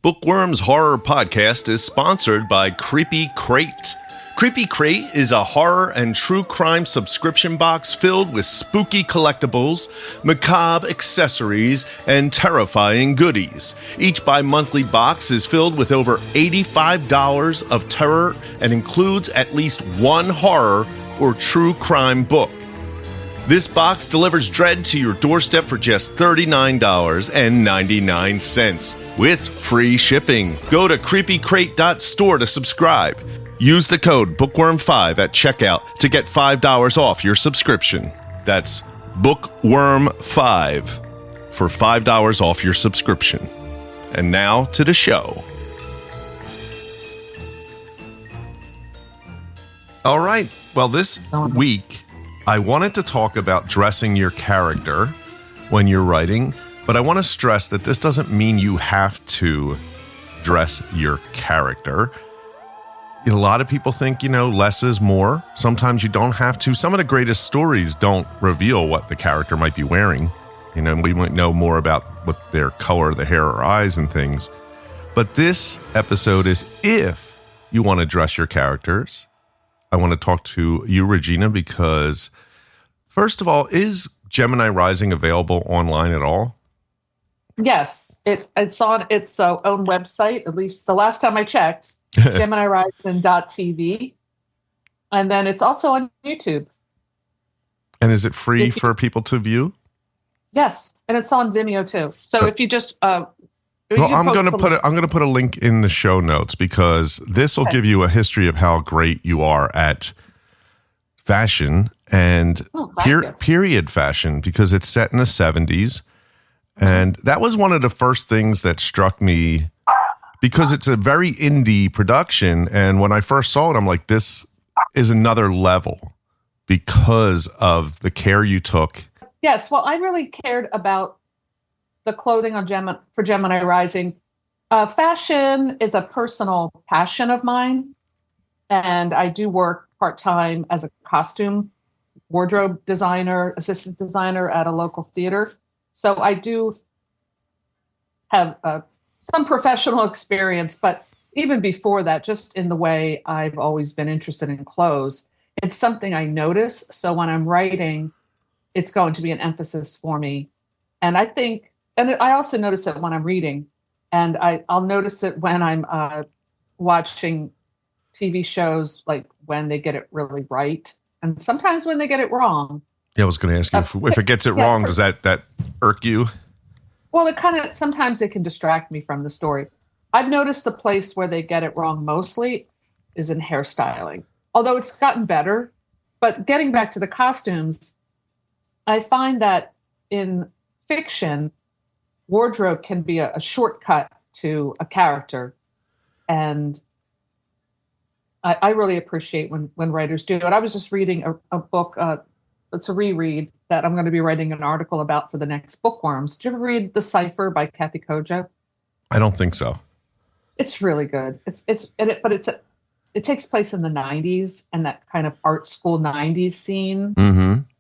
Bookworms Horror Podcast is sponsored by Creepy Crate. Creepy Crate is a horror and true crime subscription box filled with spooky collectibles, macabre accessories, and terrifying goodies. Each bi-monthly box is filled with over $85 of terror and includes at least one horror or true crime book. This box delivers dread to your doorstep for just $39.99 with free shipping. Go to creepycrate.store to subscribe. Use the code Bookworm5 at checkout to get $5 off your subscription. That's Bookworm5 for $5 off your subscription. And now to the show. All right. Well, this week, I wanted to talk about dressing your character when you're writing, but I want to stress that this doesn't mean you have to dress your character. A lot of people think, less is more. Sometimes you don't have to. Some of the greatest stories don't reveal what the character might be wearing. We might know more about what their color, the hair or eyes and things. But this episode is if you want to dress your characters. I want to talk to you, Regina, because first of all, is Gemini Rising available online at all? Yes, it's on its own website, at least the last time I checked, GeminiRising.tv. And then it's also on YouTube. And is it free for people to view? Yes, and it's on Vimeo too. So if you just well, I'm going to put a link in the show notes because this will give you a history of how great you are at fashion and period fashion, because it's set in the 70s. And that was one of the first things that struck me because it's a very indie production. And when I first saw it, I'm like, this is another level because of the care you took. Yes. Well, I really cared about the clothing on for Gemini Rising. Fashion is a personal passion of mine. And I do work part-time as a costume wardrobe designer, assistant designer at a local theater. So I do have some professional experience, but even before that, just in the way I've always been interested in clothes, it's something I notice. So when I'm writing, it's going to be an emphasis for me. And I think, and I also notice it when I'm reading, and I'll notice it when I'm watching TV shows, like when they get it really right, and sometimes when they get it wrong. Yeah, I was going to ask you if it gets it wrong, does that irk you? Well, sometimes it can distract me from the story. I've noticed the place where they get it wrong mostly is in hairstyling, although it's gotten better. But getting back to the costumes, I find that in fiction, wardrobe can be a shortcut to a character. And I really appreciate when writers do it. I was just reading a book, it's a reread that I'm going to be writing an article about for the next Bookworms. Did you ever read The Cipher by Kathy Kojo? I don't think so. It's really good. It takes place in the 90s and that kind of art school 90s scene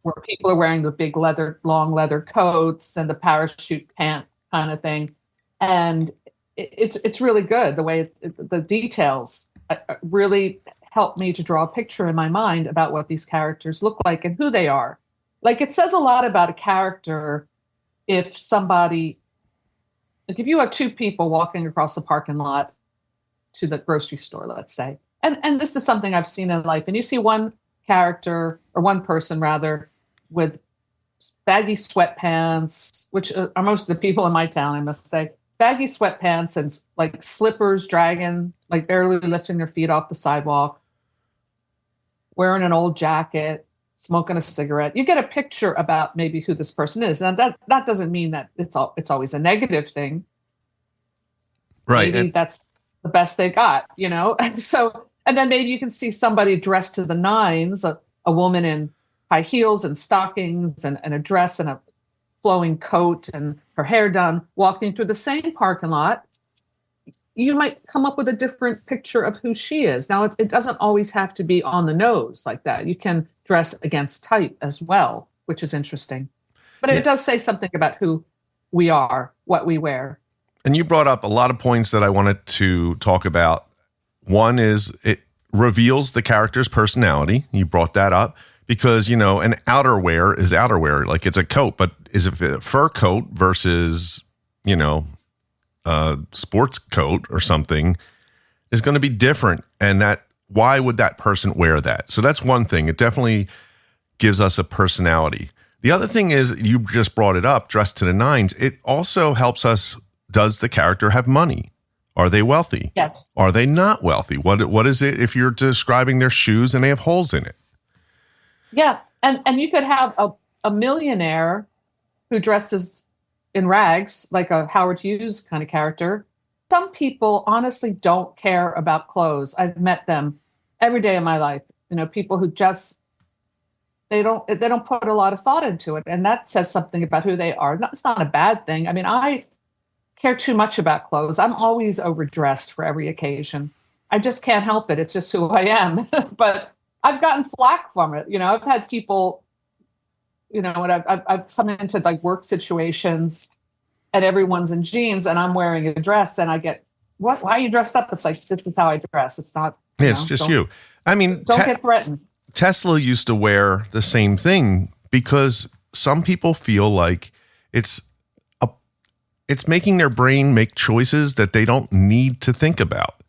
where people are wearing the big long leather coats and the parachute pant kind of thing. And it's really good. The way the details really help me to draw a picture in my mind about what these characters look like and who they are. Like, it says a lot about a character if you have two people walking across the parking lot to the grocery store, let's say, and this is something I've seen in life, and you see one character, or one person rather, with baggy sweatpants, which are most of the people in my town, I must say, baggy sweatpants and like slippers dragging, like barely lifting their feet off the sidewalk, wearing an old jacket, smoking a cigarette. You get a picture about maybe who this person is. Now that doesn't mean that it's always a negative thing. Right. Maybe that's the best they got, and then maybe you can see somebody dressed to the nines, a woman in high heels and stockings and a dress and a flowing coat and her hair done, walking through the same parking lot. You might come up with a different picture of who she is. Now, it doesn't always have to be on the nose like that. You can dress against type as well, which is interesting. But it does say something about who we are, what we wear. And you brought up a lot of points that I wanted to talk about. One is it reveals the character's personality. You brought that up because, an outerwear is outerwear. Like it's a coat, but is it a fur coat versus, a sports coat or something is going to be different. And why would that person wear that? So that's one thing. It definitely gives us a personality. The other thing is, you just brought it up, dressed to the nines. It also helps us. Does the character have money? Are they wealthy? Yes. Are they not wealthy? What is it if you're describing their shoes and they have holes in it? Yeah. And you could have a millionaire who dresses in rags, like a Howard Hughes kind of character. Some people honestly don't care about clothes. I've met them every day of my life. People who just they don't put a lot of thought into it, and that says something about who they are. It's not a bad thing. I mean, I care too much about clothes. I'm always overdressed for every occasion. I just can't help it. It's just who I am. But I've gotten flack from it. I've had people, when I've come into like work situations and everyone's in jeans and I'm wearing a dress and I get, what? Why are you dressed up? It's like, this is how I dress. It's not. It's just you. I mean, don't get threatened. Tesla used to wear the same thing because some people feel like it's making their brain make choices that they don't need to think about.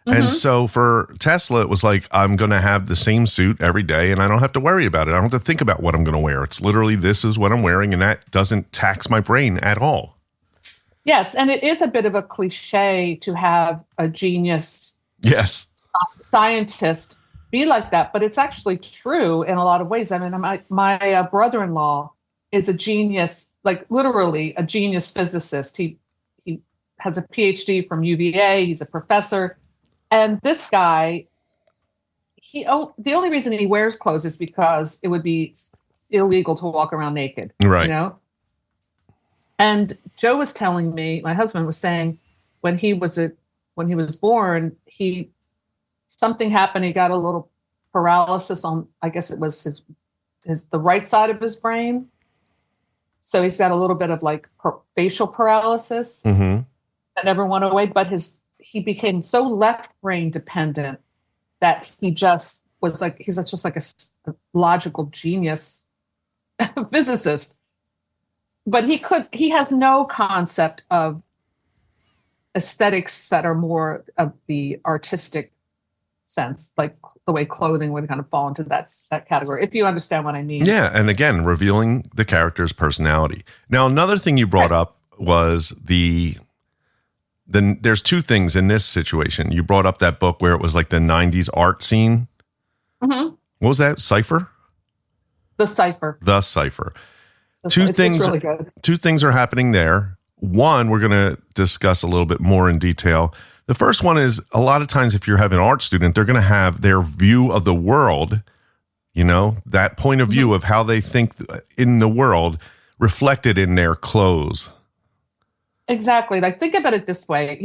Mm-hmm. And so for Tesla, it was like, I'm going to have the same suit every day and I don't have to worry about it. I don't have to think about what I'm going to wear. It's literally, this is what I'm wearing, and that doesn't tax my brain at all. Yes. And it is a bit of a cliche to have a genius scientist be like that, but it's actually true in a lot of ways. I mean, my brother-in-law is a genius, like literally a genius physicist. He has a PhD from UVA. He's a professor. And this guy, the only reason he wears clothes is because it would be illegal to walk around naked. Right. And Joe was telling me, my husband was saying, when he was born, something happened. He got a little paralysis on, I guess it was the right side of his brain. So he's got a little bit of like facial paralysis that never went away. But he became so left brain dependent that he just was like, he's just like a logical genius physicist. But he has no concept of aesthetics that are more of the artistic sense, like the way clothing would kind of fall into that category, if you understand what I mean. Yeah, and again, revealing the character's personality. Now, another thing you brought up was there's two things in this situation. You brought up that book where it was like the 90s art scene. Mm-hmm. What was that? Cipher? The Cipher. Two things are happening there. One, we're going to discuss a little bit more in detail. The first one is, a lot of times if you have an art student, they're going to have their view of the world, that point of view of how they think in the world reflected in their clothes. Exactly. Like, think about it this way.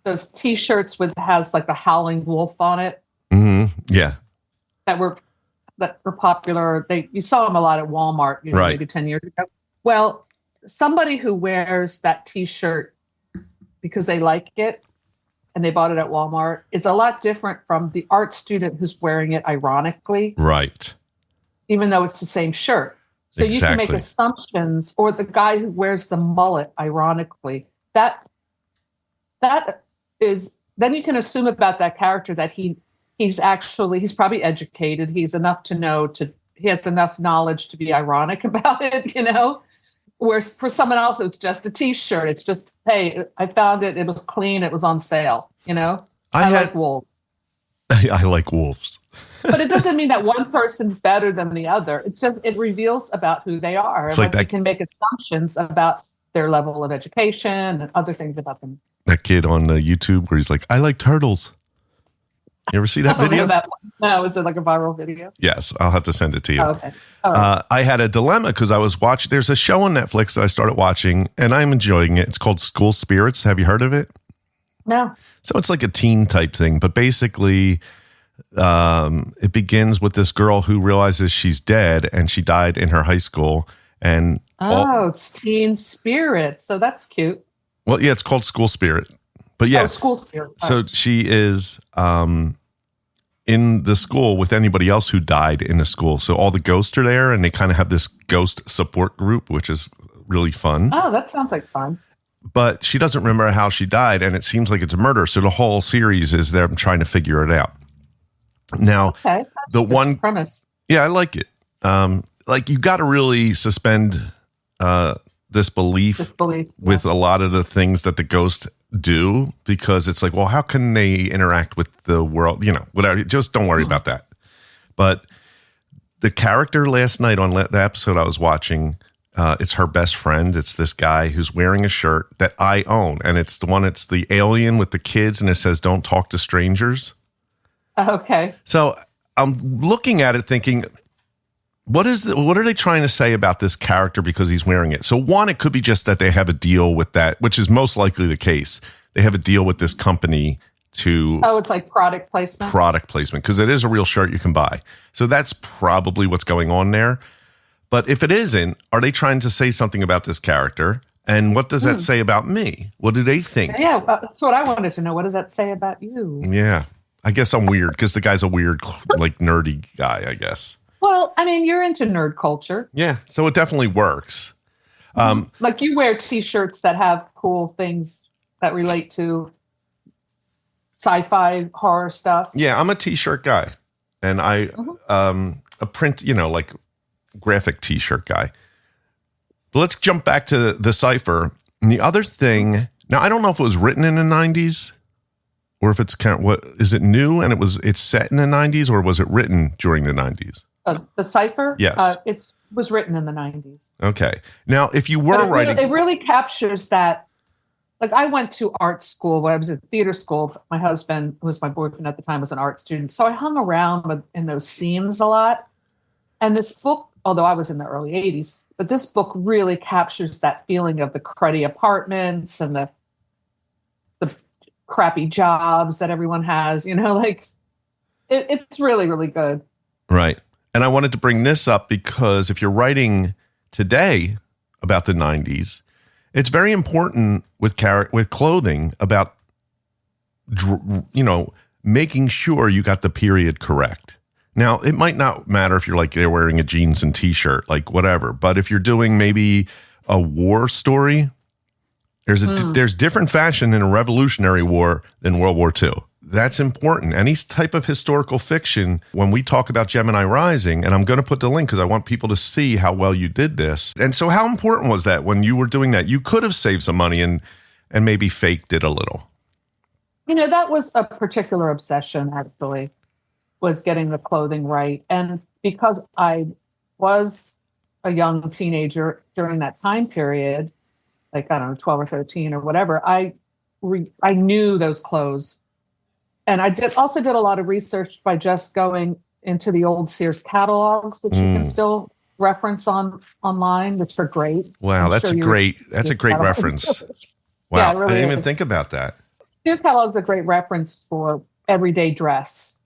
Those T-shirts has like the howling wolf on it. Mm-hmm. Yeah. That were popular. You saw them a lot at Walmart, maybe 10 years ago. Well, somebody who wears that T-shirt because they like it and they bought it at Walmart is a lot different from the art student who's wearing it ironically. Right. Then though it's the same shirt. So you can make assumptions, or the guy who wears the mullet ironically. That is, then you can assume about that character that he's probably educated. He has enough knowledge to be ironic about it, Whereas for someone else, it's just a T-shirt. It's just, hey, I found it. It was clean. It was on sale. I like wolves. I like wolves. But it doesn't mean that one person's better than the other. It's just, it reveals about who they are. It's like you can make assumptions about their level of education and other things about them. That kid on YouTube where he's like, I like turtles. You ever see that video? That one. No, is it like a viral video? Yes, I'll have to send it to you. Oh, okay. Right. I had a dilemma because I was watching. There's a show on Netflix that I started watching, and I'm enjoying it. It's called School Spirits. Have you heard of it? No. So it's like a teen type thing, but basically, it begins with this girl who realizes she's dead, and she died in her high school, And it's teen spirit. So that's cute. well, yeah, it's called School Spirit. But yeah, School spirit. So she is in the school with anybody else who died in the school. So all the ghosts are there, and they kind of have this ghost support group, which is really fun. Oh, that sounds like fun. But she doesn't remember how she died, and it seems like it's a murder. So the whole series is them trying to figure it out. Now, the one premise. Yeah, I like it. Like you got to really suspend disbelief with a lot of the things that the ghost do, because it's like, well, how can they interact with the world? You know, whatever. Just don't worry about that. But the character last night on the episode I was watching, it's her best friend. It's this guy who's wearing a shirt that I own, and it's the alien with the kids, and it says, "Don't talk to strangers." Okay. So I'm looking at it thinking, what are they trying to say about this character because he's wearing it? So one, it could be just that they have a deal with that, which is most likely the case. They have a deal with this company to... Oh, it's like product placement? Product placement, because it is a real shirt you can buy. So that's probably what's going on there. But if it isn't, are they trying to say something about this character? And what does that say about me? What do they think? Yeah, that's what I wanted to know. What does that say about you? Yeah. I guess I'm weird because the guy's a weird, like, nerdy guy, I guess. Well, I mean, you're into nerd culture. Yeah, so it definitely works. Like you wear T-shirts that have cool things that relate to sci-fi horror stuff. Yeah, I'm a T-shirt guy, and I a print, like graphic T-shirt guy. But let's jump back to the cipher. And the other thing, now I don't know if it was written in the 90s. Or if it's what is it new and it's set in the 90s, or was it written during the 90s? The cipher? Yes. It was written in the 90s. Okay. Now, if you were writing... It really captures that. Like, I went to art school when I was at theater school. My husband, who was my boyfriend at the time, was an art student. So I hung around in those scenes a lot. And this book, although I was in the early 80s, but this book really captures that feeling of the cruddy apartments and the crappy jobs that everyone has, like it's really, really good. Right. And I wanted to bring this up because if you're writing today about the 90s, it's very important with clothing about, making sure you got the period correct. Now, it might not matter if you're they're wearing a jeans and t-shirt, like whatever. But if you're doing maybe a war story, there's different fashion in a Revolutionary War than World War II. That's important. Any type of historical fiction, when we talk about Gemini Rising, and I'm going to put the link because I want people to see how well you did this. And so how important was that when you were doing that? You could have saved some money and maybe faked it a little. That was a particular obsession, actually, was getting the clothing right. And because I was a young teenager during that time period, like, I don't know, 12 or 13 or whatever, I knew those clothes. And I also did a lot of research by just going into the old Sears catalogs, which you can still reference online, which are great. Wow, that's a great reference. Wow, yeah, really I didn't even think about that. Sears catalog is a great reference for everyday dress.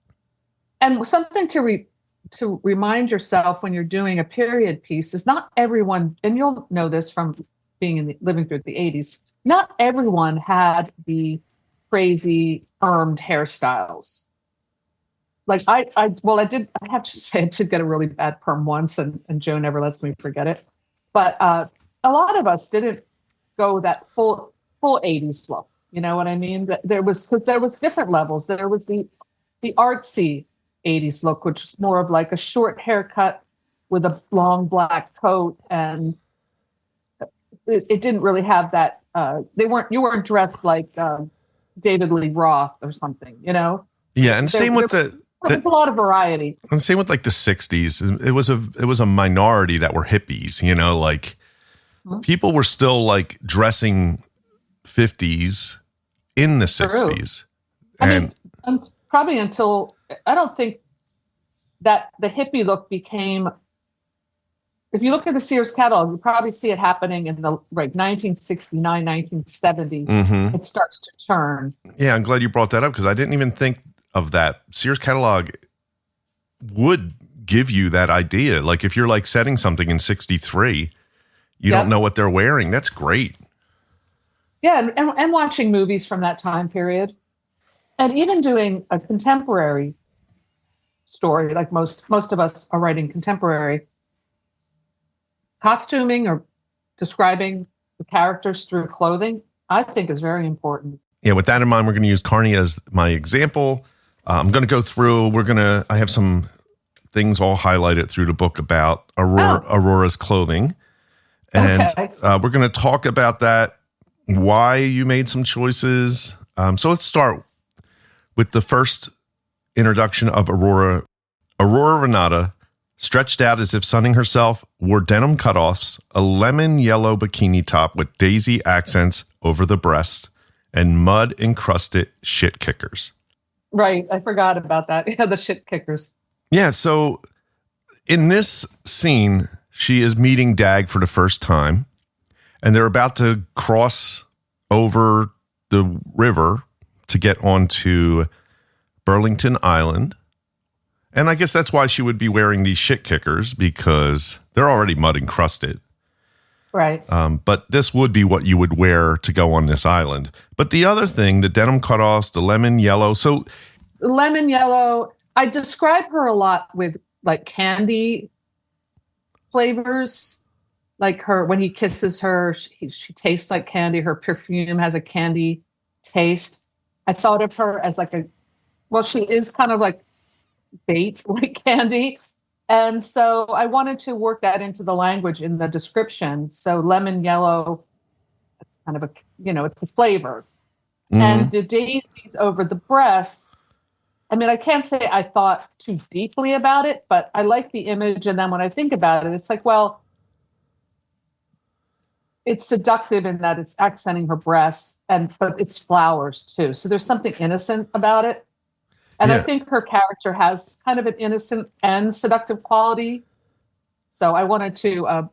And something to remind yourself when you're doing a period piece is not everyone, and you'll know this from living through the 80s, not everyone had the crazy permed hairstyles. Like I have to say I did get a really bad perm once, and Joe never lets me forget it. But a lot of us didn't go that full 80s look. You know what I mean? There was different levels. There was the artsy 80s look, which was more of like a short haircut with a long black coat, and it didn't really have that. You weren't dressed like David Lee Roth or something, Yeah, and same with there's a lot of variety. And same with like the 60s. It was a minority that were hippies, people were still like dressing 50s in the 60s. Probably until, I don't think that the hippie look became, if you look at the Sears catalog, you probably see it happening in the 1969, 1970s. Mm-hmm. It starts to turn. Yeah, I'm glad you brought that up because I didn't even think of that. Sears catalog would give you that idea. Like if you're like setting something in 63, You don't know what they're wearing. That's great. Yeah, and watching movies from that time period. And even doing a contemporary story, like most of us are writing contemporary. Costuming or describing the characters through clothing, I think is very important. Yeah, with that in mind, we're going to use Carney as my example. I'm going to go through, I have some things all highlighted through the book about Aurora's clothing. And we're going to talk about that, why you made some choices. So let's start with the first introduction of Aurora. Aurora Renata, stretched out as if sunning herself, wore denim cutoffs, a lemon yellow bikini top with daisy accents over the breast, and mud-encrusted shit kickers. Right, I forgot about that. Yeah, the shit kickers. Yeah, so in this scene, she is meeting Dag for the first time, and they're about to cross over the river to get onto Burlington Island. And I guess that's why she would be wearing these shit kickers, because they're already mud encrusted. Right. But this would be what you would wear to go on this island. But the other thing, the denim cutoffs, the lemon yellow. So lemon yellow, I describe her a lot with like candy flavors. Like her, when he kisses her, she tastes like candy. Her perfume has a candy taste. I thought of her as she is kind of like bait, like candy. And so I wanted to work that into the language in the description. So lemon yellow, it's kind of it's a flavor. Mm-hmm. And the daisies over the breasts, I mean, I can't say I thought too deeply about it, but I like the image. And then when I think about it, it's like, well, it's seductive in that it's accenting her breasts, but it's flowers too. So there's something innocent about it. And I think her character has kind of an innocent and seductive quality. So I wanted to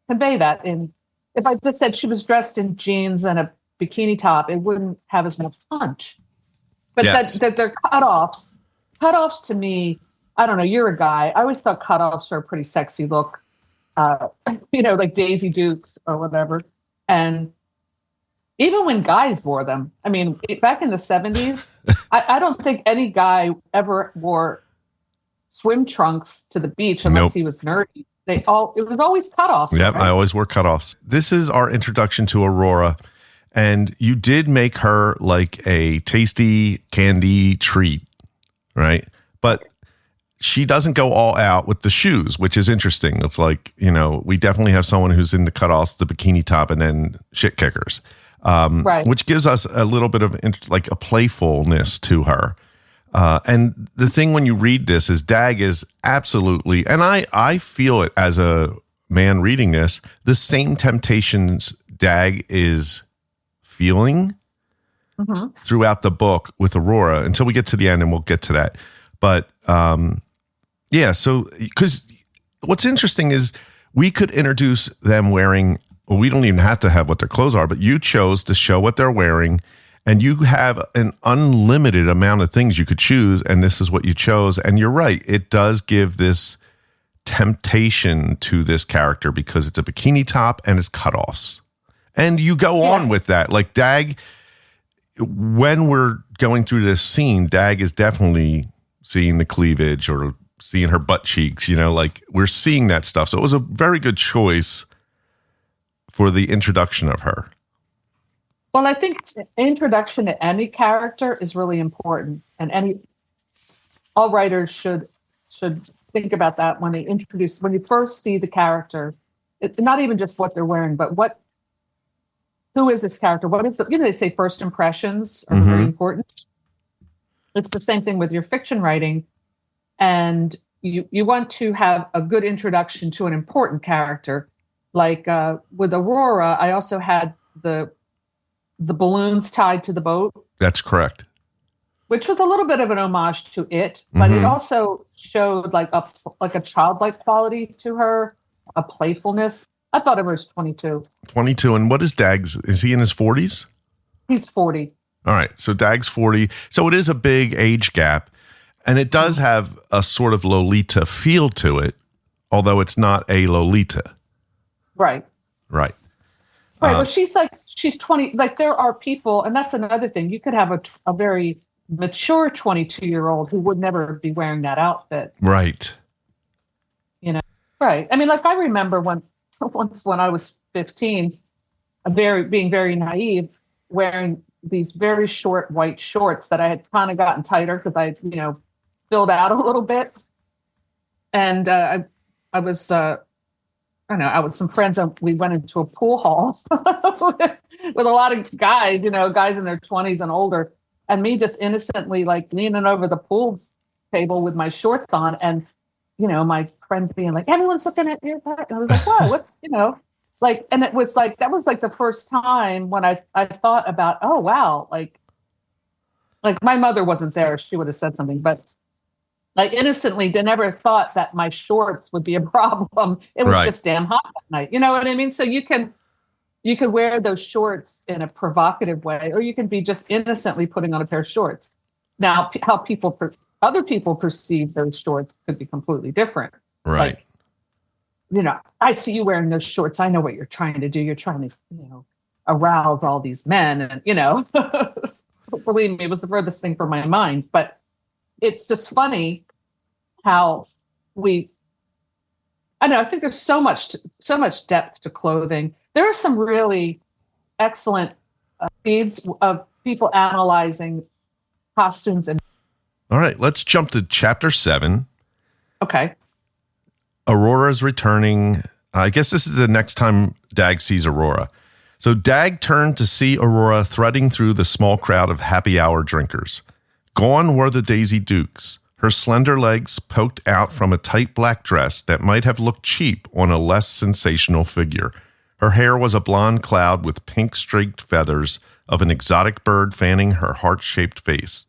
convey that. If I just said she was dressed in jeans and a bikini top, it wouldn't have as much punch. But that they're cutoffs. Cutoffs to me, I don't know, you're a guy. I always thought cutoffs are a pretty sexy look. Like Daisy Dukes or whatever. And even when guys wore them, I mean, back in the 70s, I don't think any guy ever wore swim trunks to the beach unless he was nerdy. It was always cutoffs. Yep, right? I always wore cutoffs. This is our introduction to Aurora, and you did make her like a tasty candy treat, right? But she doesn't go all out with the shoes, which is interesting. It's like, we definitely have someone who's in the cutoffs, the bikini top, and then shit kickers. Right. Which gives us a little bit of like a playfulness to her. And the thing when you read this is Dag is absolutely, and I feel it as a man reading this, the same temptations Dag is feeling throughout the book with Aurora until we get to the end, and we'll get to that. But so because what's interesting is we could introduce them wearing, well, we don't even have to have what their clothes are, but you chose to show what they're wearing, and you have an unlimited amount of things you could choose, and this is what you chose. And you're right, it does give this temptation to this character because it's a bikini top and it's cutoffs. And you go on with that. Like Dag, when we're going through this scene, Dag is definitely seeing the cleavage or seeing her butt cheeks, like we're seeing that stuff. So it was a very good choice for the introduction of her. Well, I think introduction to any character is really important, and all writers should think about that when you first see the character. It's not even just what they're wearing, but who is this character? What is they say first impressions are very important. It's the same thing with your fiction writing, and you want to have a good introduction to an important character. Like with Aurora, I also had the balloons tied to the boat. That's correct. Which was a little bit of an homage to it, but it also showed like a childlike quality to her, a playfulness. I thought it was 22. 22. And what is Dag's? Is he in his 40s? He's 40. All right. So Dag's 40. So it is a big age gap. And it does have a sort of Lolita feel to it, although it's not a Lolita. Right. Right. Right. Well, she's 20. Like, there are people, and that's another thing. You could have a very mature 22-year-old who would never be wearing that outfit. Right. You know? Right. I mean, like, I remember once when I was 15, being very naive, wearing these very short white shorts that I had kind of gotten tighter because I, filled out a little bit. And I was, I don't know, out with some friends, and we went into a pool hall with a lot of guys, guys in their 20s and older, and me just innocently like leaning over the pool table with my shorts on, and my friend being like, "Everyone's looking at your butt," and I was like, "Whoa, what?" Like, and it was like that was like the first time when I thought about, oh wow, like my mother wasn't there, she would have said something, but like innocently, they never thought that my shorts would be a problem. It was just damn hot that night. You know what I mean? So you can wear those shorts in a provocative way, or you can be just innocently putting on a pair of shorts. Now, how other people perceive those shorts could be completely different. Right. Like, I see you wearing those shorts. I know what you're trying to do. You're trying to, arouse all these men, and believe me, it was the furthest thing from my mind. But it's just funny how I think there's so much depth to clothing. There are some really excellent feeds of people analyzing costumes. And all right, let's jump to chapter 7. Okay. Aurora's returning. I guess this is the next time Dag sees Aurora. So Dag turned to see Aurora threading through the small crowd of happy hour drinkers. Gone were the Daisy Dukes. Her slender legs poked out from a tight black dress that might have looked cheap on a less sensational figure. Her hair was a blonde cloud with pink streaked feathers of an exotic bird fanning her heart-shaped face.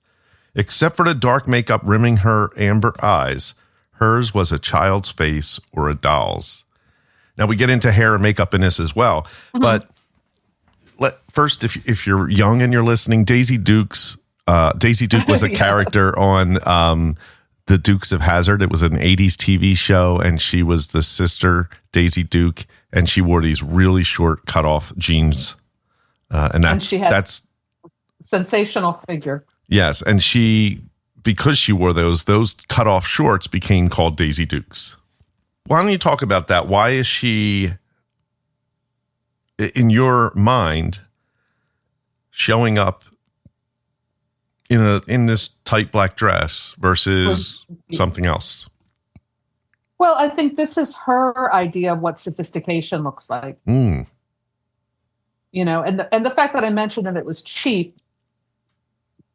Except for the dark makeup rimming her amber eyes, hers was a child's face or a doll's. Now, we get into hair and makeup in this as well. Mm-hmm. But first, if you're young and you're listening, Daisy Duke was a character on The Dukes of Hazzard. It was an 80s TV show, and she was the sister, Daisy Duke, and she wore these really short cut-off jeans. And she had that's sensational figure. Yes, and because she wore those cut-off shorts became called Daisy Dukes. Why don't you talk about that? Why is she, in your mind, showing up in this tight black dress versus something else? Well, I think this is her idea of what sophistication looks like. Mm. And the fact that I mentioned that it was cheap,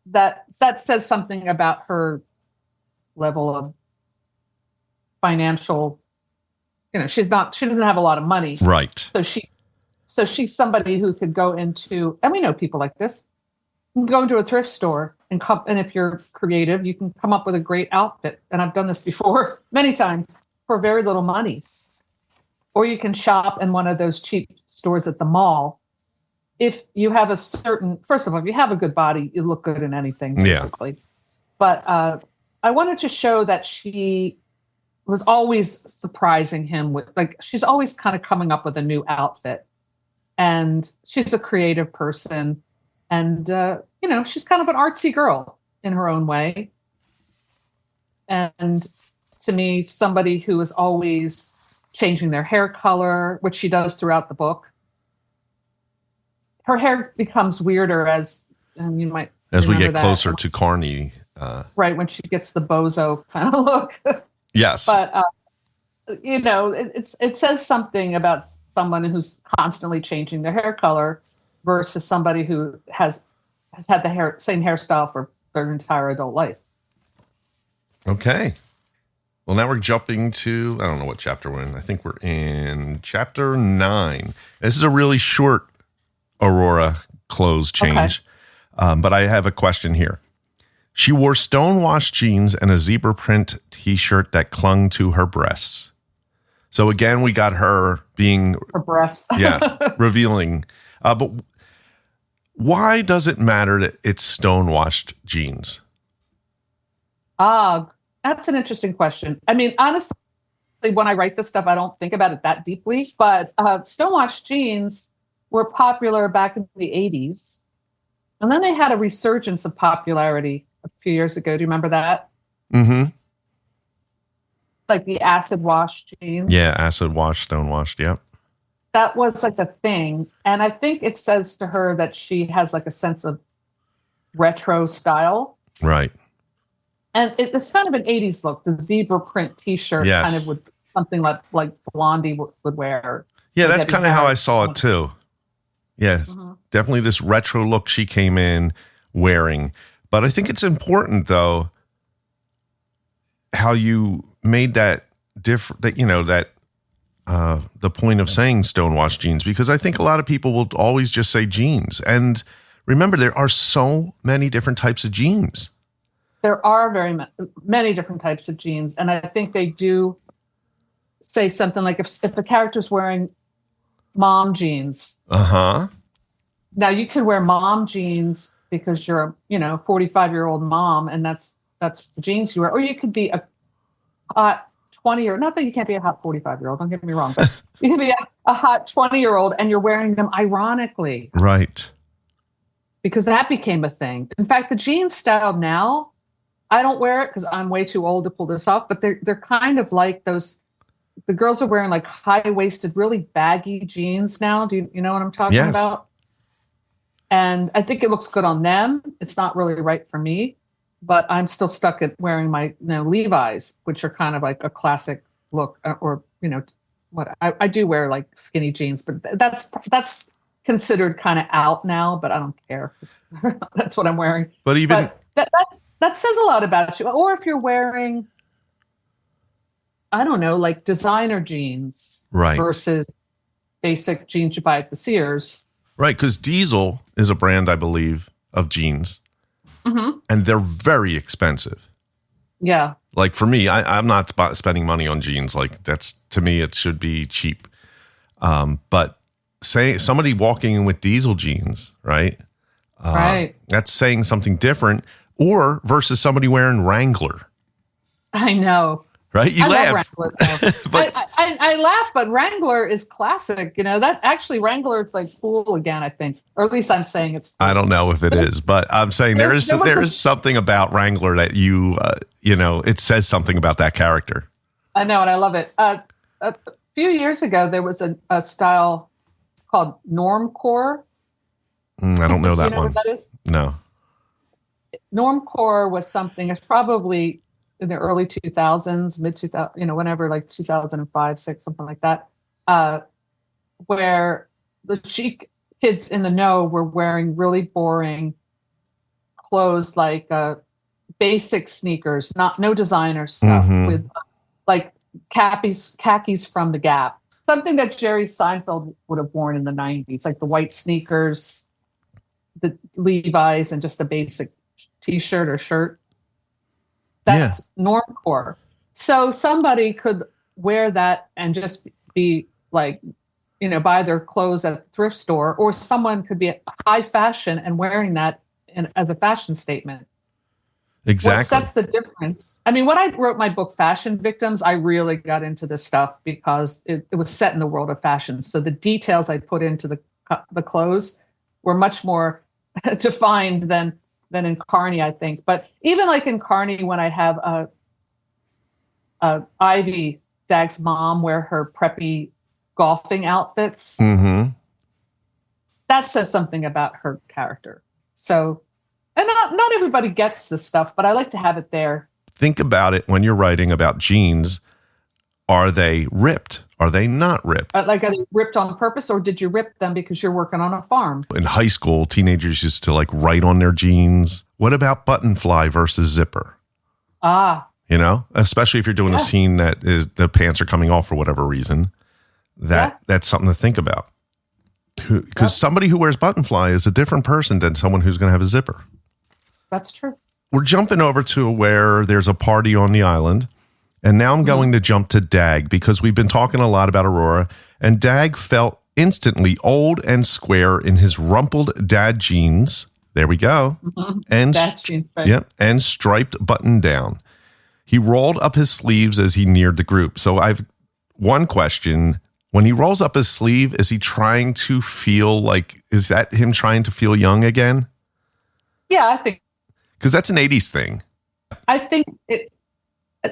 that says something about her level of financial, she doesn't have a lot of money. Right. So she's somebody who could go into, and we know people like this, go into a thrift store and if you're creative, you can come up with a great outfit. And I've done this before many times for very little money. Or you can shop in one of those cheap stores at the mall. If you have first of all, if you have a good body, you look good in anything, basically. Yeah. But I wanted to show that she was always surprising him with, like, she's always kind of coming up with a new outfit. And she's a creative person. And, she's kind of an artsy girl in her own way. And to me, somebody who is always changing their hair color, which she does throughout the book. Her hair becomes weirder as we get closer to Carney. Right, when she gets the bozo kind of look. Yes. But, it says something about someone who's constantly changing their hair color versus somebody who has had the same hairstyle for their entire adult life. Okay. Well, now we're jumping to, I don't know what chapter we're in. I think we're in chapter 9. This is a really short Aurora clothes change. Okay. But I have a question here. She wore stonewashed jeans and a zebra print t-shirt that clung to her breasts. So again, we got her being her breasts. Yeah, revealing. But why does it matter that it's stonewashed jeans? That's an interesting question. I mean, honestly, when I write this stuff, I don't think about it that deeply. But stonewashed jeans were popular back in the 80s. And then they had a resurgence of popularity a few years ago. Do you remember that? Mm-hmm. Like the acid wash jeans. Yeah, acid wash, stonewashed, yeah. That was like a thing. And I think it says to her that she has like a sense of retro style. Right. And it's kind of an 80s look. The zebra print T-shirt kind of with something like Blondie would wear. Yeah, that's kind of how I saw it too. Yes, definitely this retro look she came in wearing. But I think it's important, though, how you made that different, that, you know, that the point of saying stonewashed jeans, because I think a lot of people will always just say jeans. And remember, there are so many different types of jeans. There are very many different types of jeans. And I think they do say something like if the character's wearing mom jeans. Uh-huh. Now you can wear mom jeans because you're a 45-year-old mom, and that's the jeans you wear. Or you could be a hot 20 or not that you can't be a hot 45-year-old, don't get me wrong, but you can be a hot 20-year-old and you're wearing them ironically. Right. Because that became a thing. In fact, the jean style now, I don't wear it because I'm way too old to pull this off, but they're kind of like those. The girls are wearing like high-waisted, really baggy jeans now. Do you know what I'm talking about? And I think it looks good on them. It's not really right for me, but I'm still stuck at wearing my Levi's, which are kind of like a classic look. Or what I do wear like skinny jeans, but that's considered kind of out now. But I don't care. That's what I'm wearing. But even that says a lot about you. Or if you're wearing, I don't know, like designer jeans versus basic jeans you buy at the Sears. Right, because Diesel is a brand, I believe, of jeans. Mm-hmm. And they're very expensive. Yeah. Like for me, I'm not spending money on jeans. Like to me, it should be cheap. But say somebody walking in with Diesel jeans, right? Right. That's saying something different. Or versus somebody wearing Wrangler. I know. Right? You laugh. Love Wrangler, but I laugh, but Wrangler is classic. That actually Wrangler is like cool again, I think. Or at least I'm saying it's cool. I don't know if it is, but I'm saying there is something about Wrangler that it says something about that character. I know, and I love it. A few years ago, there was a style called normcore. I don't know that one. What that is? No. Normcore was something, it's probably in the early 2000s, mid 2000, whenever, like 2005, 6, something like that, where the chic kids in the know were wearing really boring clothes, like basic sneakers, no designer stuff, with like khakis from the Gap, something that Jerry Seinfeld would have worn in the 90s, like the white sneakers, the Levi's, and just a basic T-shirt or shirt. That's normcore. So somebody could wear that and just be like, buy their clothes at a thrift store, or someone could be high fashion and wearing that as a fashion statement. Exactly. What sets the difference? I mean, when I wrote my book, Fashion Victims, I really got into this stuff because it was set in the world of fashion. So the details I put into the clothes were much more defined than in Carney, I think. But even like in Carney, when I have Ivy, Dag's mom, wear her preppy golfing outfits, that says something about her character. So, and not everybody gets this stuff, but I like to have it there. Think about it when you're writing about jeans. Are they ripped? Are they not ripped? Like, are they ripped on purpose, or did you rip them because you're working on a farm? In high school, teenagers used to like write on their jeans. What about button fly versus zipper? Especially if you're doing a scene that is the pants are coming off for whatever reason. That's something to think about. Because somebody who wears button fly is a different person than someone who's going to have a zipper. That's true. We're jumping over to where there's a party on the island. And now I'm going to jump to Dag, because we've been talking a lot about Aurora, and Dag felt instantly old and square in his rumpled dad jeans. There we go. And dad jeans, right? And striped button down. He rolled up his sleeves as he neared the group. So I've one question, when he rolls up his sleeve, is he trying to feel like, is that him trying to feel young again? Yeah, I think. Because that's an 80s thing. I think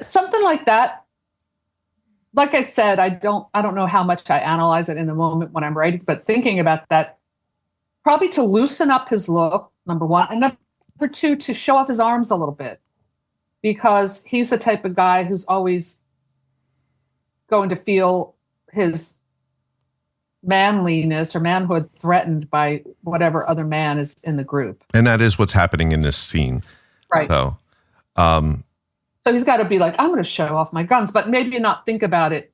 something like that. Like I said, I don't know how much I analyze it in the moment when I'm writing, but thinking about that, probably to loosen up his look, number one, and number two, to show off his arms a little bit, because he's the type of guy who's always going to feel his manliness or manhood threatened by whatever other man is in the group. And that is what's happening in this scene. Right. So he's got to be like, I'm going to show off my guns, but maybe not think about it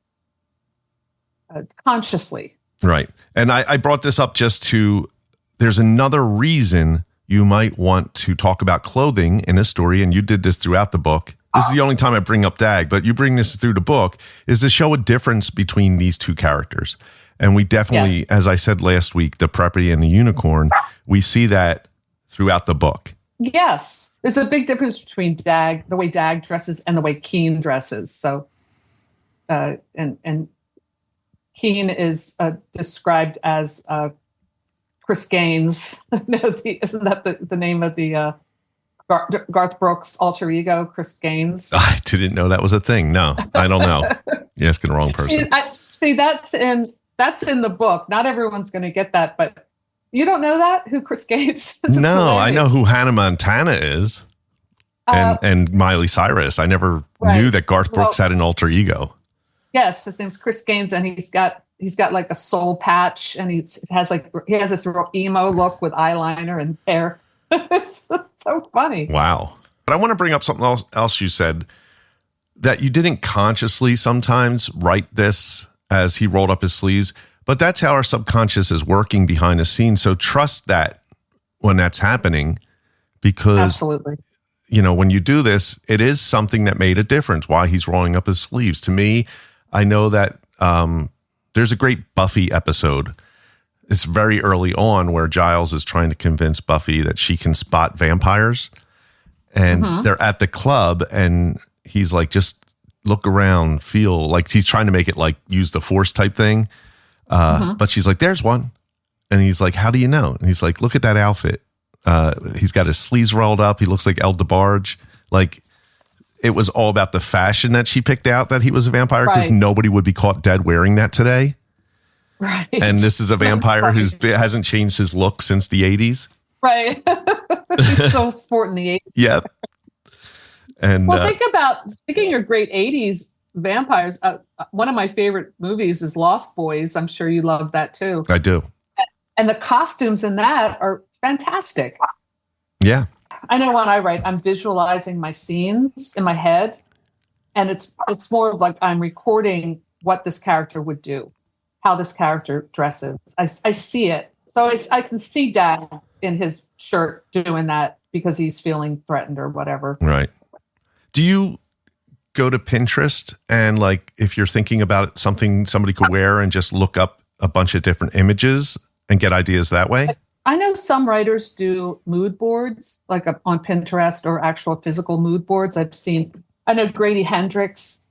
consciously. Right. And I brought this up just to, there's another reason you might want to talk about clothing in a story, and you did this throughout the book. This is the only time I bring up Dag, but you bring this through the book, is to show a difference between these two characters. And we definitely, as I said last week, the preppy and the unicorn, we see that throughout the book. Yes. There's a big difference between Dag, the way Dag dresses, and the way Keen dresses. So, and Keen is described as Chris Gaines. Isn't that the name of the Garth Brooks alter ego, Chris Gaines? I didn't know that was a thing. No, I don't know. You're asking the wrong person. See, that's in the book. Not everyone's going to get that, but you don't know that, who Chris Gaines is? No, I know who Hannah Montana is, and Miley Cyrus. I never knew that Garth Brooks had an alter ego. Yes, his name's Chris Gaines, and he's got like a soul patch, and he has this real emo look with eyeliner and hair. It's so funny. Wow. But I want to bring up something else you said, that you didn't consciously sometimes write this as he rolled up his sleeves, but that's how our subconscious is working behind the scenes. So trust that when that's happening, because absolutely, when you do this, it is something that made a difference, why he's rolling up his sleeves. To me, I know that there's a great Buffy episode. It's very early on where Giles is trying to convince Buffy that she can spot vampires. And they're at the club, and he's like, just look around, feel like he's trying to make it like use the force type thing. But she's like, there's one. And he's like, how do you know? And he's like, look at that outfit. He's got his sleeves rolled up. He looks like El DeBarge. Like, it was all about the fashion that she picked out that he was a vampire, because nobody would be caught dead wearing that today. Right. And this is a vampire who hasn't changed his look since the 80s. Right. He's still sporting the 80s. Yep. And think about, speaking of great 80s vampires, one of my favorite movies is Lost Boys. I'm sure you love that too. I do. And the costumes in that are fantastic. Yeah. I know when I write, I'm visualizing my scenes in my head, and it's more like I'm recording what this character would do, how this character dresses. I see it. So I can see Dad in his shirt doing that because he's feeling threatened or whatever. Right. Do you go to Pinterest and, like, if you're thinking about something somebody could wear, and just look up a bunch of different images and get ideas that way? I know some writers do mood boards, like on Pinterest, or actual physical mood boards. I know Grady Hendrix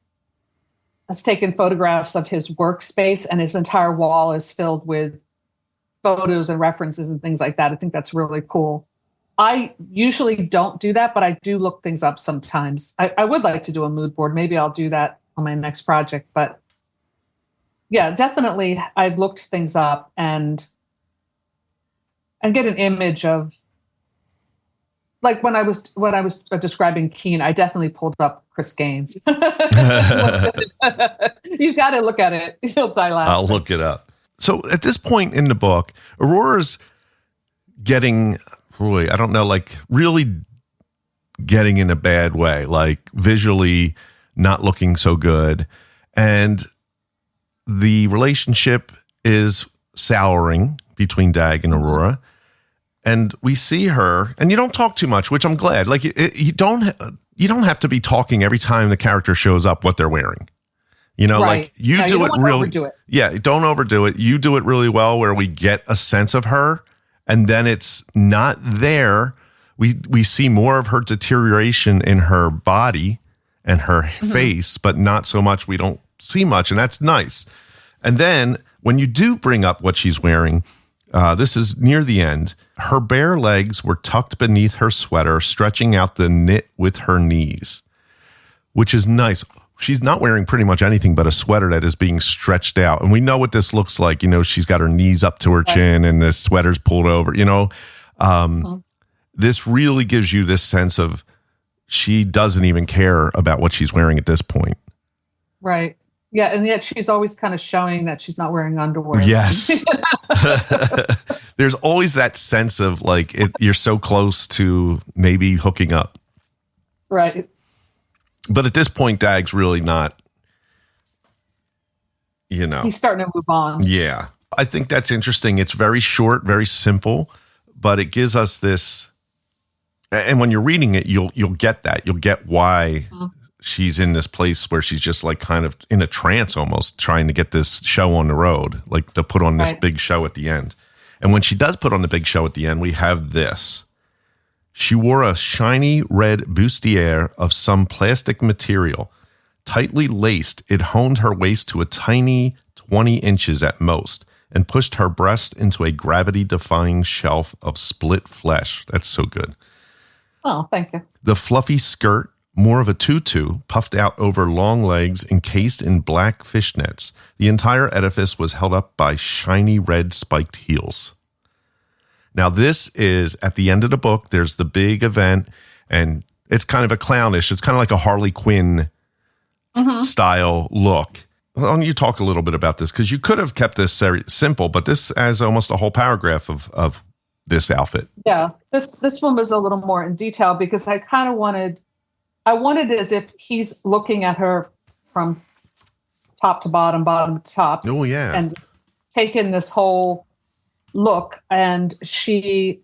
has taken photographs of his workspace, and his entire wall is filled with photos and references and things like that. I think that's really cool. I usually don't do that, but I do look things up sometimes. I would like to do a mood board. Maybe I'll do that on my next project. But yeah, definitely I've looked things up and get an image of, like, when I was describing Keen, I definitely pulled up Chris Gaines. You've got to look at it. You'll die laughing. I'll look it up. So at this point in the book, Aurora's getting, I don't know, like, really getting in a bad way, like visually not looking so good. And the relationship is souring between Dag and Aurora. And we see her, and you don't talk too much, which I'm glad. Like, you don't have to be talking every time the character shows up what they're wearing. Like, you do it really. Overdo it. Yeah, don't overdo it. You do it really well, where we get a sense of her, and then it's not there. We see more of her deterioration in her body and her face, but not so much. We don't see much, and that's nice. And then when you do bring up what she's wearing, this is near the end. Her bare legs were tucked beneath her sweater, stretching out the knit with her knees, which is nice. She's not wearing pretty much anything but a sweater that is being stretched out. And we know what this looks like. You know, she's got her knees up to her chin and the sweater's pulled over, you know. This really gives you this sense of she doesn't even care about what she's wearing at this point. Right. Yeah, and yet she's always kind of showing that she's not wearing underwear. Yes. There's always that sense of like you're so close to maybe hooking up. Right. But at this point, Dag's really not, you know. He's starting to move on. Yeah. I think that's interesting. It's very short, very simple, but it gives us this. And when you're reading it, you'll get that. You'll get why she's in this place where she's just like kind of in a trance almost, trying to get this show on the road, like to put on this big show at the end. And when she does put on the big show at the end, we have this. She wore a shiny red bustier of some plastic material. Tightly laced, it honed her waist to a tiny 20 inches at most and pushed her breast into a gravity-defying shelf of split flesh. That's so good. Oh, thank you. The fluffy skirt, more of a tutu, puffed out over long legs encased in black fishnets. The entire edifice was held up by shiny red spiked heels. Now, this is at the end of the book. There's the big event, and it's kind of a clownish. It's kind of like a Harley Quinn style look. Well, you talk a little bit about this because you could have kept this very simple, but this has almost a whole paragraph of this outfit. Yeah, this one was a little more in detail because I kind of wanted it as if he's looking at her from top to bottom, bottom to top. Oh, yeah. And taken this whole look, and she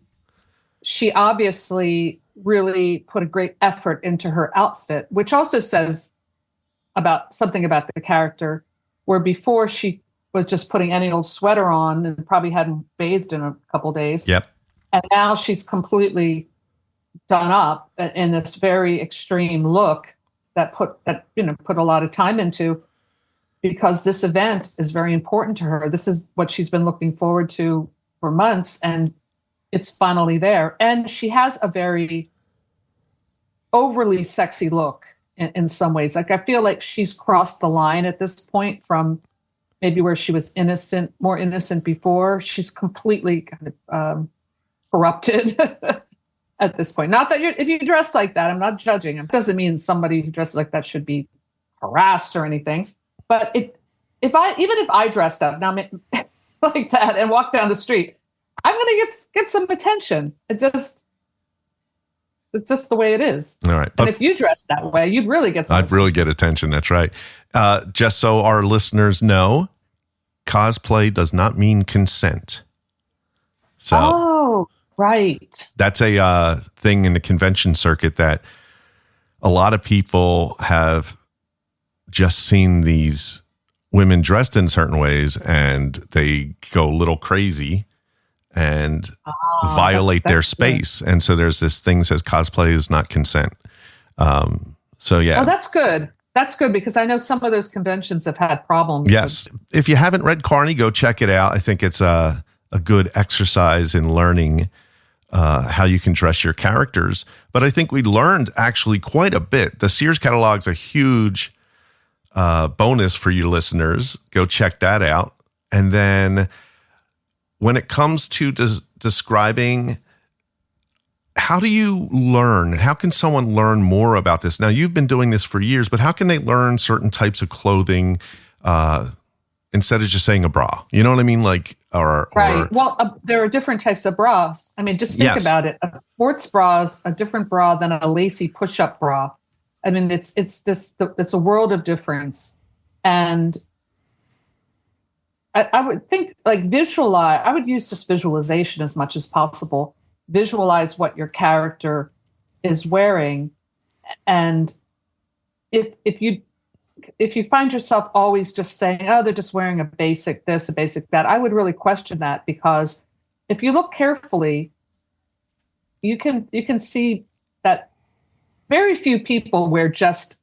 obviously really put a great effort into her outfit, which also says something about the character, where before she was just putting any old sweater on and probably hadn't bathed in a couple days. Yep. And now she's completely done up in this very extreme look that put a lot of time into, because this event is very important to her. This is what she's been looking forward to for months, and it's finally there. And she has a very overly sexy look in some ways. Like, I feel like she's crossed the line at this point from maybe where she was more innocent before. She's completely kind of corrupted at this point. Not that if you dress like that, I'm not judging. It doesn't mean somebody who dresses like that should be harassed or anything. But if I dressed up now like that and walked down the street, I'm going to get some attention. It's just the way it is. All right. And if you dress that way, you'd really get some. I'd really get attention. That's right. Just so our listeners know, cosplay does not mean consent. So, right. That's a thing in the convention circuit that a lot of people have just seen these women dressed in certain ways and they go a little crazy and violate their space. Good. And so there's this thing that says cosplay is not consent. So, yeah. Oh, that's good. That's good, because I know some of those conventions have had problems. Yes. If you haven't read Carney, go check it out. I think it's a good exercise in learning how you can dress your characters. But I think we learned actually quite a bit. The Sears catalog's a huge bonus for you listeners. Go check that out. And then when it comes to describing, how do you learn? How can someone learn more about this? Now, you've been doing this for years, but how can they learn certain types of clothing instead of just saying a bra? You know what I mean? Like, right. Well, there are different types of bras. I mean, just think about it. A sports bra is a different bra than a lacy push-up bra. I mean, it's a world of difference. And I would think, like, I would use just visualization as much as possible. Visualize what your character is wearing. And if you find yourself always just saying, oh, they're just wearing a basic this, a basic that, I would really question that, because if you look carefully, you can see that very few people wear just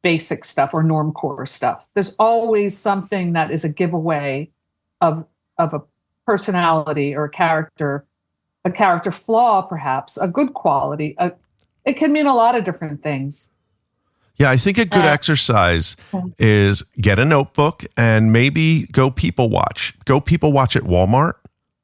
basic stuff or normcore stuff. There's always something that is a giveaway of a personality or a character flaw, perhaps a good quality. It can mean a lot of different things. Yeah, I think a good exercise is get a notebook and maybe go people watch. Go people watch at Walmart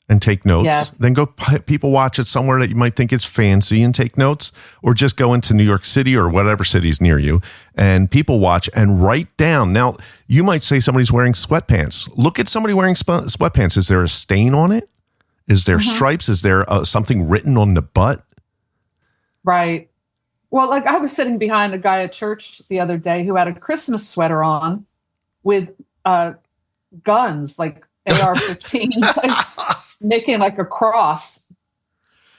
and take notes. Yes. Then go people watch it somewhere that you might think is fancy and take notes, or just go into New York City or whatever city's near you and people watch and write down. Now, you might say somebody's wearing sweatpants. Look at somebody wearing sweatpants. Is there a stain on it? Is there stripes? Is there something written on the butt? Right. Well, like I was sitting behind a guy at church the other day who had a Christmas sweater on with guns, like AR-15, like, making like a cross.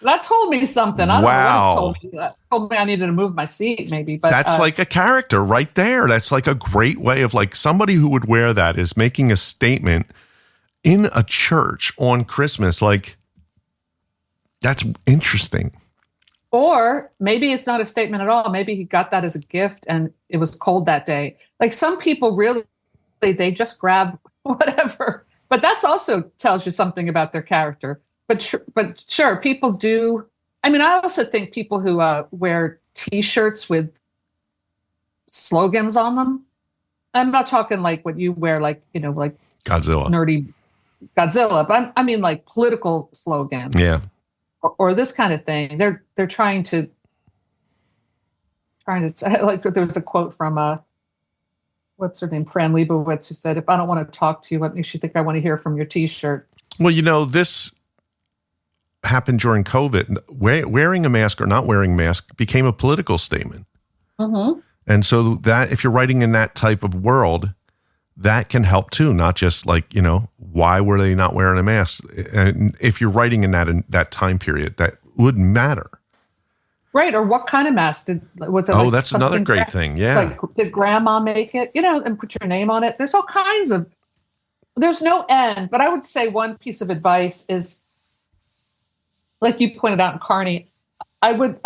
That told me something. I don't know what it told me. That told me I needed to move my seat, maybe. But that's like a character right there. That's like a great way of like somebody who would wear that is making a statement in a church on Christmas. Like, that's interesting. Or maybe it's not a statement at all. Maybe he got that as a gift and it was cold that day. Like some people really, they just grab whatever. But that's also tells you something about their character. But sure, people do. I mean, I also think people who wear T-shirts with slogans on them. I'm not talking like what you wear, like, you know, like Godzilla, nerdy Godzilla. But I mean like political slogans. Yeah. Or this kind of thing. They're trying to like there was a quote from what's her name, Fran Lebowitz, who said, "If I don't want to talk to you, what makes you think I want to hear from your T-shirt?" Well, you know, this happened during COVID. Wearing a mask or not wearing a mask became a political statement. Mm-hmm. And so that if you're writing in that type of world, that can help too. Not just like, you know, why were they not wearing a mask? And if you're writing in that time period, that would matter. Right. Or what kind of mask was it? Oh, like that's another great thing. Yeah. Like, did grandma make it, you know, and put your name on it? There's all kinds of, there's no end. But I would say one piece of advice is, like you pointed out in Carney, I would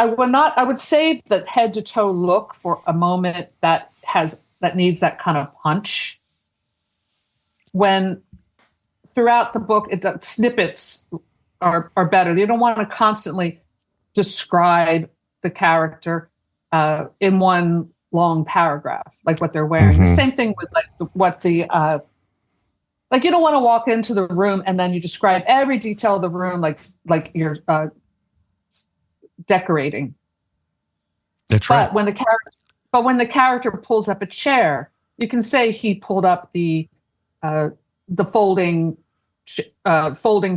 save the head to toe look for a moment that needs that kind of punch. When throughout the book, the snippets are better. You don't want to constantly describe the character in one long paragraph, like what they're wearing. Mm-hmm. The same thing with like you don't want to walk into the room and then you describe every detail of the room, like you're decorating. That's right. But when the character pulls up a chair, you can say he pulled up the folding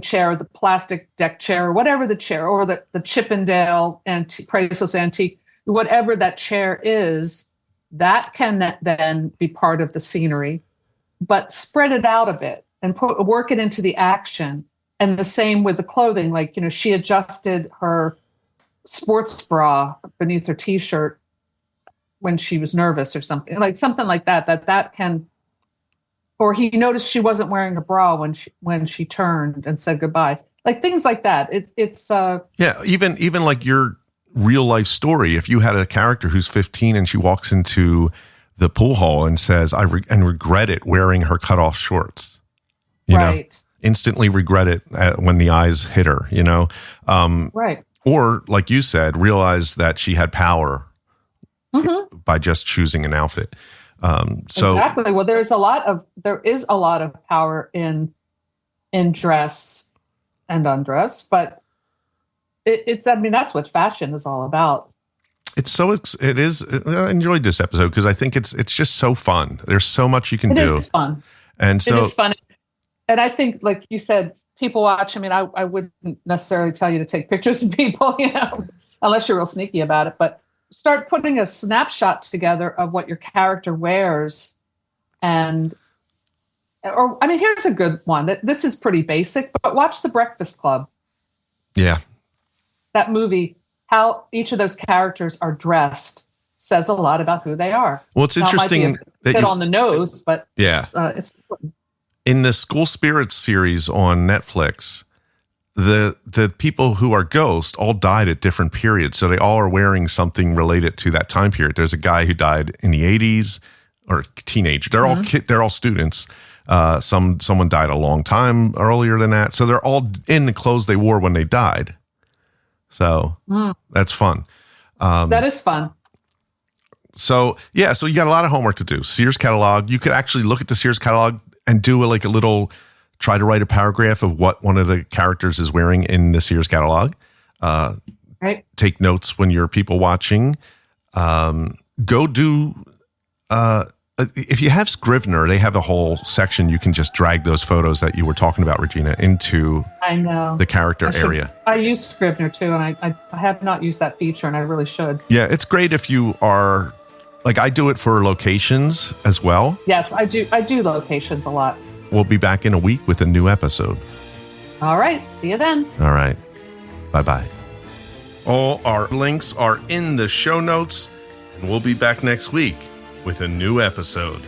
chair, the plastic deck chair, whatever the chair, or the Chippendale priceless antique, whatever that chair is, that can then be part of the scenery, but spread it out a bit and work it into the action. And the same with the clothing, like, you know, she adjusted her sports bra beneath her T-shirt when she was nervous or something like that can. Or he noticed she wasn't wearing a bra when she turned and said goodbye. Like things like that. It's even like your real life story. If you had a character who's 15 and she walks into the pool hall and says, "I regret it," wearing her cutoff shorts, you know, instantly regret it when the eyes hit her, you know, right. Or like you said, realize that she had power by just choosing an outfit. Exactly. Well, there is a lot of power in dress and undress, but I mean, that's what fashion is all about. It is. I enjoyed this episode because I think it's just so fun. There's so much you can do. It's fun. And so it is fun. And I think, like you said, people watch. I mean, I wouldn't necessarily tell you to take pictures of people, you know, unless you're real sneaky about it, but start putting a snapshot together of what your character wears. Here's a good one. This is pretty basic, but watch The Breakfast Club. Yeah. That movie, how each of those characters are dressed says a lot about who they are. Well, it's interesting that you on the nose, but yeah. It's in the School Spirits series on Netflix, the people who are ghosts all died at different periods, so they all are wearing something related to that time period. There's a guy who died in the 80s, or teenage. They're all students. Someone died a long time earlier than that, so they're all in the clothes they wore when they died. So that's fun. That is fun. So you got a lot of homework to do. Sears catalog. You could actually look at the Sears catalog and do a little. Try to write a paragraph of what one of the characters is wearing in the Sears catalog. Right. Take notes when you're people watching. Go do. If you have Scrivener, they have a whole section you can just drag those photos that you were talking about, Regina, into the character area. I use Scrivener too, and I have not used that feature, and I really should. Yeah, it's great if you are, I do it for locations as well. Yes, I do. I do locations a lot. We'll be back in a week with a new episode. All right. See you then. All right. Bye-bye. All our links are in the show notes, and we'll be back next week with a new episode.